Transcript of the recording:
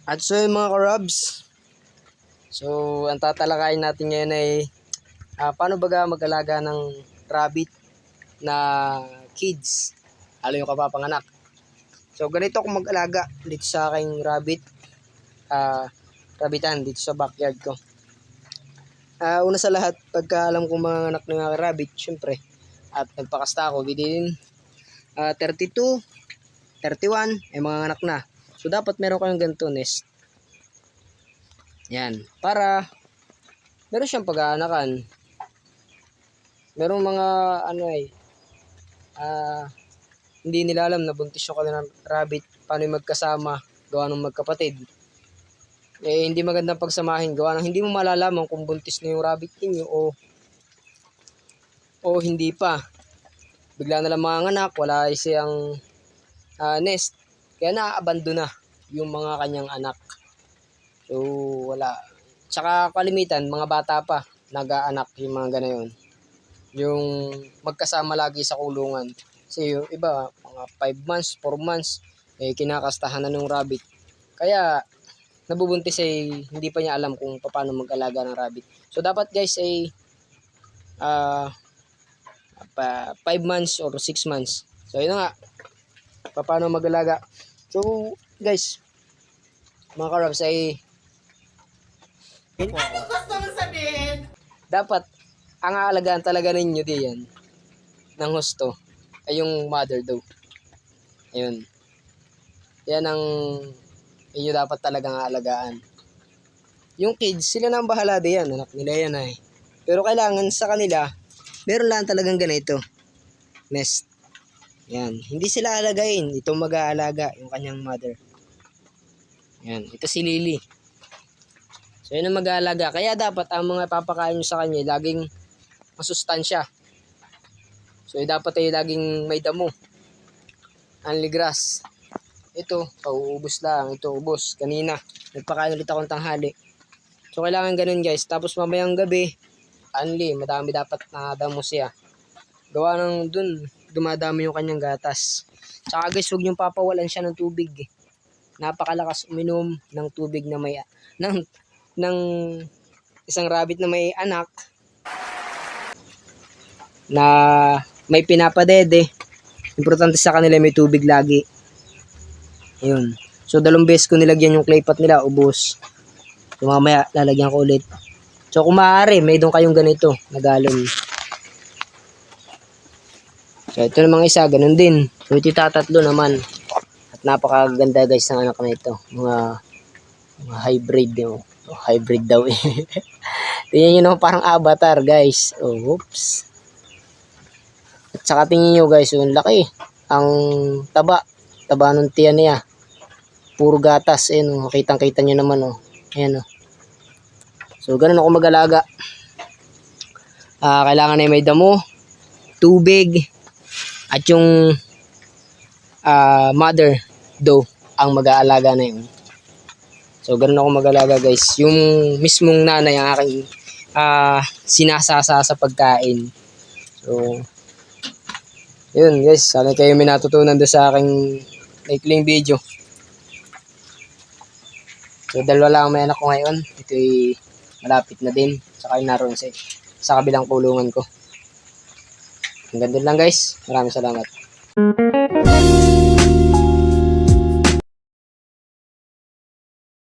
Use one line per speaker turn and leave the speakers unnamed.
At so yung mga karabs, so ang tatalakayin natin ngayon ay paano baga mag-alaga ng rabbit na kids, lalo yung kapapanganak. So ganito ako mag-alaga dito sa aking rabbit, rabbitan dito sa backyard ko. Una sa lahat, pagka alam kong mga anak ng mga rabbit, syempre, at nagpakasta ako within 32, 31, ay mga anak na. So dapat meron kayong ganito nest. Yan, para meron siyang pag-aanakan. Merong mga hindi nila alam na buntis yung kanilang rabbit, paano yung magkasama, gawa ng magkapatid. Hindi magandang pagsamahin, gawa ng hindi mo malalaman kung buntis na yung rabbit ninyo o hindi pa. Bigla na lang mga anak, wala siyang nest, kaya naaabandon na yung mga kanyang anak. So wala. Tsaka kalimitan, mga bata pa, nag-aanak yung mga ganayon. Yung magkasama lagi sa kulungan. Kasi yung iba, mga 5 months, 4 months, kinakastahan na ng rabbit. Kaya, nabubuntis hindi pa niya alam kung paano mag-alaga ng rabbit. So, dapat guys 5 months or 6 months. So, yun nga, paano mag-alaga. So, guys, mga karabs ano gusto mo sabihin? Dapat, ang aalagaan talaga ninyo diyan ng husto ay yung mother daw. Ayun. Yan ang inyo dapat talagang aalagaan. Yung kids, sila na ang bahala diyan. Anak nila yan ay. Pero kailangan sa kanila, meron lang talagang ganito. Nest. Yan. Hindi sila alagayin. Ito mag-aalaga, yung kanyang mother. Yan. Ito si Lily. So yun ang mag-aalaga. Kaya dapat ang mga papakain nyo sa kanya, laging masustansya. So dapat laging may damo. Only grass. Ito, pauubos lang. Ito, ubos. Kanina, nagpakain ulit akong tanghali. So kailangan ganun guys. Tapos mamayang gabi, madami dapat na damo siya. Gawa ng dun, dumadami yung kanyang gatas. Tsaka guys, huwag niyong papawalan siya ng tubig. Napakalakas uminom ng tubig na may ng isang rabbit na may anak na may pinapadede. Importante sa kanila may tubig lagi. Ayun. So 2 beses ko nilagyan yung clay pot nila, ubos. So mamaya lalagyan ko ulit. So kung maaari, may doon kayong ganito na galon. So ito namang isa, ganun din. So ito tatatlo naman. At napakaganda guys ng anak na ito. Mga hybrid yung hybrid daw eh. Tingnan nyo naman parang avatar guys. Oh, oops. At saka tingnan nyo guys, yung laki. Ang taba ng tiyan niya. Puro gatas. Ayan, kitang-kita nyo naman. Oh. Ayan, oh. So, ganun ako mag-alaga. Kailangan na may damo, tubig, at yung mother daw ang mag-aalaga na yun. So, ganun ako mag-alaga guys. Yung mismong nanay ang aking sinasasa sa pagkain. So, yun guys. Sana kayo may natutunan doon sa aking maikling video. So, 2 lang may anak ko ngayon. Ito'y malapit na din. Saka yung naroon sa kabilang kulungan ko. Hanggang doon lang guys. Maraming salamat.